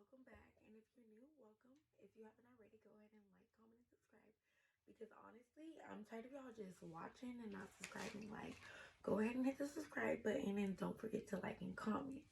welcome back. And if you're new, welcome. If you haven't already, go ahead and like, comment, and subscribe. Because honestly, I'm tired of y'all just watching and not subscribing. Like, go ahead and hit the subscribe button and don't forget to like and comment.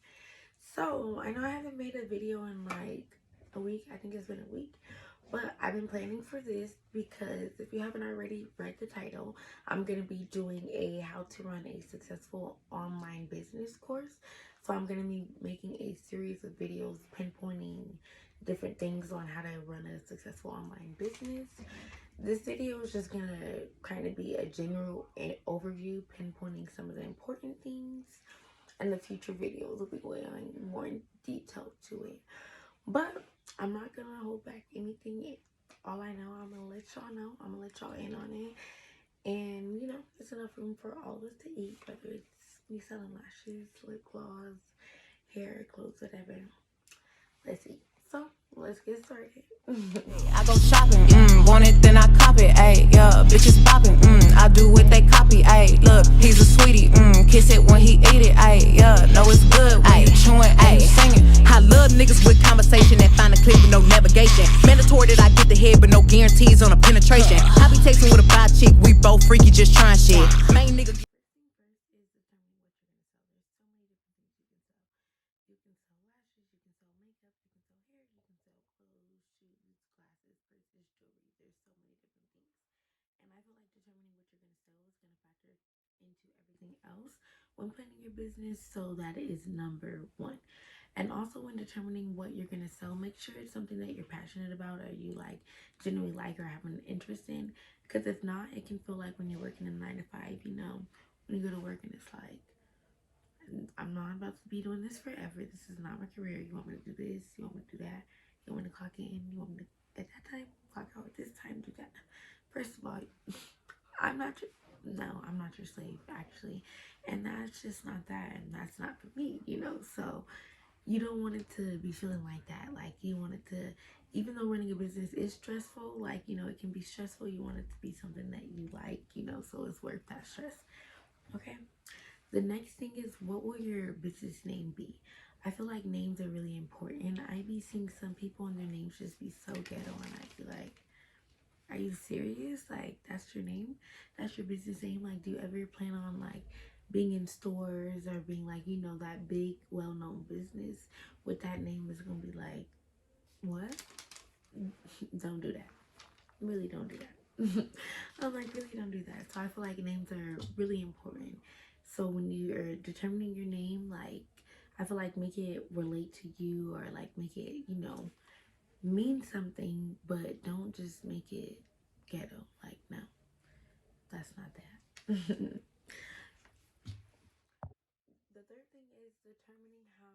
So, I know I haven't made a video in like a week. I think it's been a week. But I've been planning for this because if you haven't already read the title, I'm going to be doing a how to run a successful online business course. So I'm going to be making a series of videos pinpointing different things on how to run a successful online business. This video is just going to kind of be a general overview, pinpointing some of the important things, and the future videos will be going more in detail to it. But I'm not gonna hold back anything. All I know, I'm gonna let y'all know. I'm gonna let y'all in on it. And you know, it's enough room for all of us to eat, whether it's me selling lashes, lip gloss, hair, clothes, whatever. Let's eat. So let's get started. I go shopping, want it, then I cop it, ayy, yeah, bitches bopping, I do what they copy, ayy, look, he's a sweetie, kiss it when he eat it, ayy, yeah, know it's good when you chewing, ayy, singing. I love niggas with conversation that find a clip with no navigation. Mandatory that I get the head, but no guarantees on a penetration. I be texting with a bi chick, we both freaky, just trying shit. Main nigga. You can sell lashes, you can sell makeup, you can sell hair, you can sell clothes, shoes, glasses, purses, jewelry. There's so many different things. And I feel like determining what you're going to sell is going to factor into everything else when planning your business. So that is number one. And also when determining what you're going to sell, make sure it's something that you're passionate about or you like genuinely like or have an interest in. Because if not, it can feel like when you're working a 9 to 5, you know, when you go to work and it's like, I'm not about to be doing this forever. This is not my career. You want me to do this? You want me to do that? You want me to clock in? You want me to, at that time, clock out at this time, do that? First of all, I'm not your, no, I'm not your slave, actually. And that's just not that. And that's not for me, you know? So you don't want it to be feeling like that. Like you want it to, even though running a business is stressful, like, you know, it can be stressful. You want it to be something that you like, you know, so it's worth that stress. Okay. The next thing is, what will your business name be? I feel like names are really important. I be seeing some people and their names just be so ghetto, and I be like, are you serious? Like, that's your name? That's your business name? Like, do you ever plan on like being in stores or being like, you know, that big, well-known business with that name is gonna be like, what? Don't do that. Really don't do that. I'm like, really don't do that. So I feel like names are really important. So when you are determining your name, like, I feel like make it relate to you or like make it, you know, mean something, but don't just make it ghetto. Like, no, that's not that. The third thing is determining how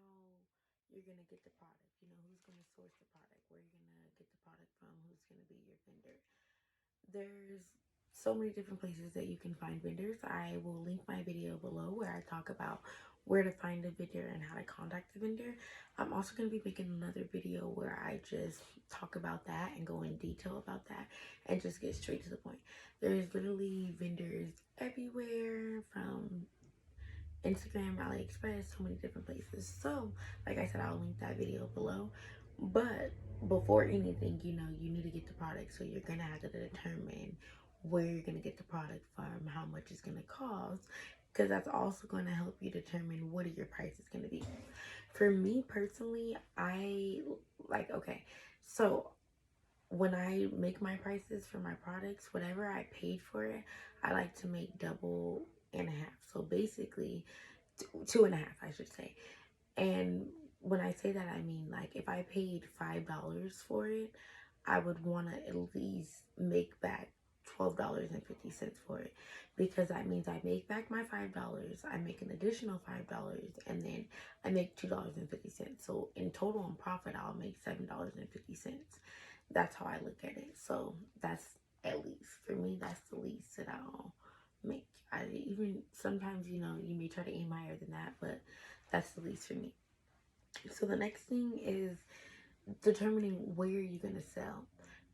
you're gonna get the product. You know, who's gonna source the product, where you're gonna get the product from, who's gonna be your vendor. There's so many different places that you can find vendors. I will link my video below where I talk about where to find a vendor and how to contact the vendor. I'm also going to be making another video where I just talk about that and go in detail about that and just get straight to the point. There's literally vendors everywhere, from Instagram, AliExpress, so many different places. So, like I said, I'll link that video below. But before anything, you know, you need to get the product. So you're gonna have to determine where you're gonna get the product from, how much it's gonna cost, because that's also gonna help you determine what are your prices gonna be. For me personally, I like, okay, so when I make my prices for my products, whatever I paid for it, I like to make double and a half. So basically, two and a half, I should say. And when I say that, I mean like if I paid $5 for it, I would want to at least make back $12.50 for it, because that means I make back my $5, I make an additional $5, and then I make $2.50. So in total in profit, I'll make $7.50. That's how I look at it. So that's, at least for me, that's the least that I'll make. I even sometimes, you know, you may try to aim higher than that, but that's the least for me. So the next thing is determining where you're gonna sell.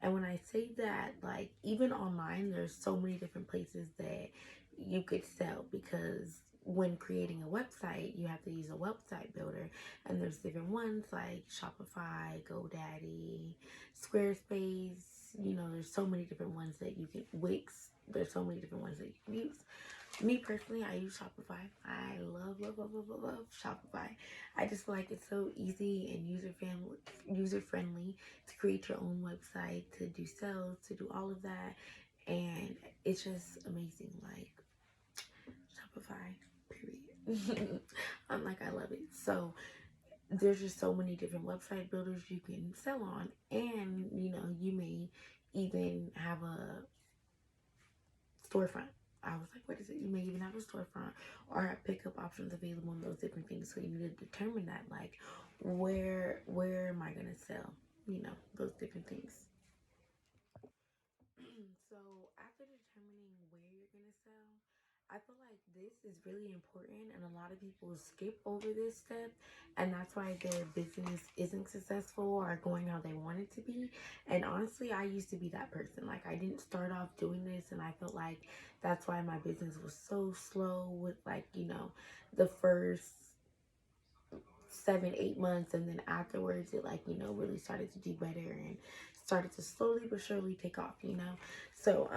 And when I say that, like, even online, there's so many different places that you could sell, because when creating a website, you have to use a website builder, and there's different ones like Shopify, GoDaddy, Squarespace. You know, there's so many different ones that you can, Wix. There's so many different ones that you can use. Me personally, I use Shopify. I love Shopify. I just feel like it's so easy and user friendly to create your own website, to do sales, to do all of that, and it's just amazing. Like Shopify, period. I'm like, I love it. So there's just so many different website builders you can sell on, and you know, you may even have a storefront. I was like, what is it? You may even have a storefront or have pickup options available and those different things. So you need to determine that, like, where am I gonna sell? You know, those different things. So after determining where you're gonna sell, I feel like this is really important, and a lot of people skip over this step, and that's why their business isn't successful or going how they want it to be. And honestly, I used to be that person. Like, I didn't start off doing this, and I felt like that's why my business was so slow with, like, you know, the first 7, 8 months, and then afterwards it, like, you know, really started to do better and started to slowly but surely take off, you know. So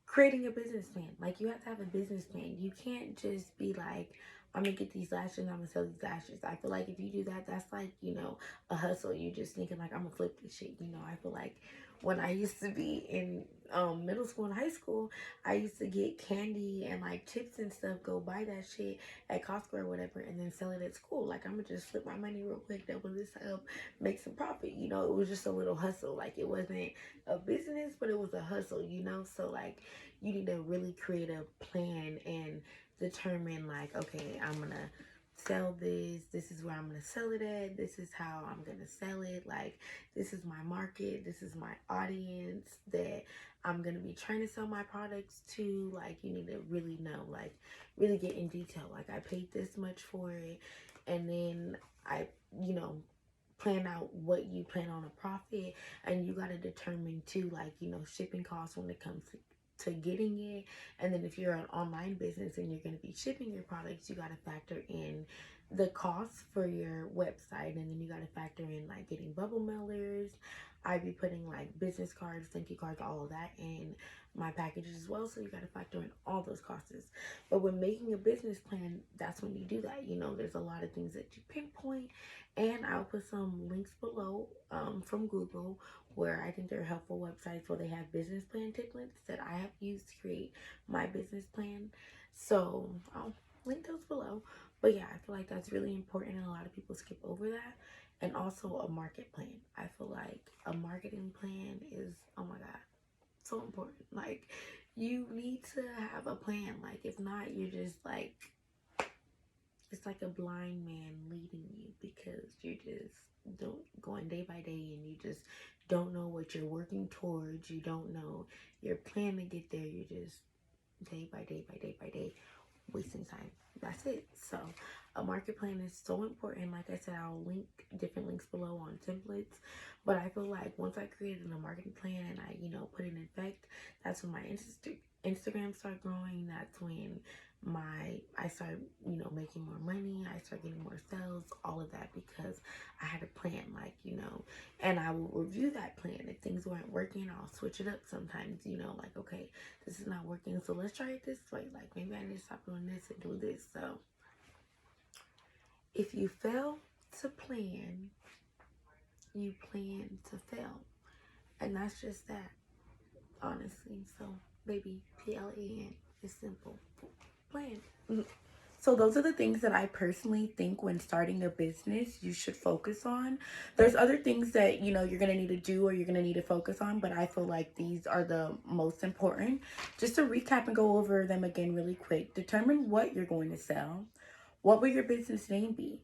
creating a business plan. Like, you have to have a business plan. You can't just be like, I'm gonna get these lashes, I'm gonna sell these lashes. I feel like if you do that, that's like, you know, a hustle. You just thinking like, I'm gonna flip this shit. You know, I feel like when I used to be in middle school and high school, I used to get candy and like chips and stuff, go buy that shit at Costco or whatever, and then sell it at school. Like, I'm gonna just flip my money real quick, double this up, make some profit. You know, it was just a little hustle. Like, it wasn't a business, but it was a hustle, you know. So like, you need to really create a plan and determine, like, okay, I'm gonna sell this is where I'm gonna sell it at, this is how I'm gonna sell it, like, this is my market, this is my audience that I'm gonna be trying to sell my products to. Like, you need to really know, like, really get in detail, like, I paid this much for it, and then I, you know, plan out what you plan on a profit. And you got to determine too, like, you know, shipping costs when it comes to getting it. And then if you're an online business and you're going to be shipping your products, you got to factor in the cost for your website, and then you got to factor in like getting bubble mailers. I'd be putting like business cards, thank you cards, all of that in my packages as well. So you got to factor in all those costs. But when making a business plan, that's when you do that. You know, there's a lot of things that you pinpoint, and I'll put some links below from Google, where I think they're helpful websites where they have business plan templates that I have used to create my business plan. So I'll link those below. But yeah, I feel like that's really important, and a lot of people skip over that. And also a market plan. I feel like a marketing plan is, oh my God, so important. Like, you need to have a plan. Like, if not, you're just like, it's like a blind man leading you, because you're just don't going day by day, and you just don't know what you're working towards. You don't know your plan to get there. You're just day by day by day by day wasting time. That's it. So a market plan is so important. Like I said, I'll link different links below on templates. But I feel like once I created a marketing plan and I, you know, put it in effect, that's when my Instagram started growing. That's when I started, you know, making more money. I started getting more sales, all of that, because I had a plan, like, you know. And I will review that plan. If things weren't working, I'll switch it up sometimes, you know, like, okay, this is not working, so let's try it this way. Like, maybe I need to stop doing this and do this. So if you fail to plan, you plan to fail. And that's just that, honestly. So baby, PLAN is simple. Plan. So those are the things that I personally think when starting a business you should focus on. There's other things that, you know, you're going to need to do or you're going to need to focus on, but I feel like these are the most important. Just to recap and go over them again really quick. Determine what you're going to sell. What will your business name be?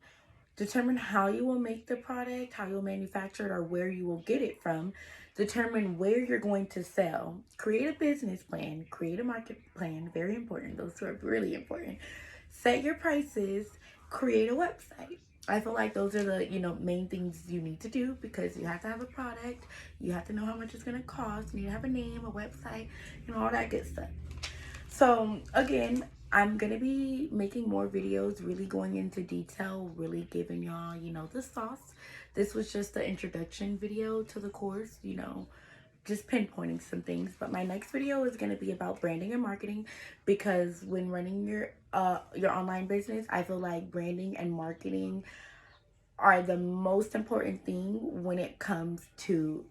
Determine how you will make the product, how you'll manufacture it, or where you will get it from. Determine where you're going to sell. Create a business plan. Create a market plan. Very important. Those two are really important. Set your prices. Create a website. I feel like those are the, you know, main things you need to do, because you have to have a product. You have to know how much it's going to cost. You need to have a name, a website, you know, all that good stuff. So again, I'm gonna be making more videos, really going into detail, really giving y'all, you know, the sauce. This was just the introduction video to the course, you know, just pinpointing some things. But my next video is going to be about branding and marketing, because when running your online business, I feel like branding and marketing are the most important thing when it comes to,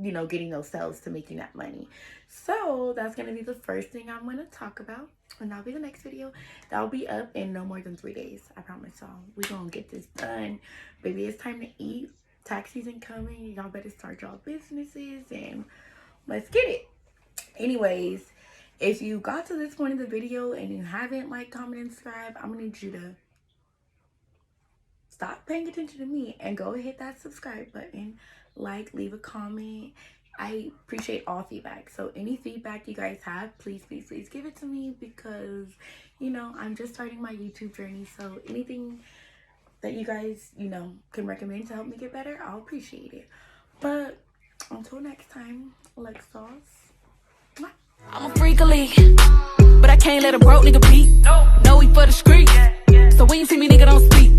you know, getting those sales, to making that money. So that's going to be the first thing I'm going to talk about, and that'll be the next video. That'll be up in no more than 3 days. I promise y'all, we're going to get this done. Baby, it's time to eat. Tax season coming. Y'all better start y'all businesses and let's get it. Anyways, if you got to this point in the video and you haven't liked, comment, and subscribe, I'm gonna need you to stop paying attention to me and go hit that subscribe button, like, leave a comment. I appreciate all feedback. So any feedback you guys have, please give it to me, because, you know, I'm just starting my YouTube journey. So anything that you guys, you know, can recommend to help me get better, I'll appreciate it. But until next time, like sauce. Mwah. I'm a freak of league, but I can't let a broke nigga beat. No, we for the streets. So when you see me, nigga, don't speak.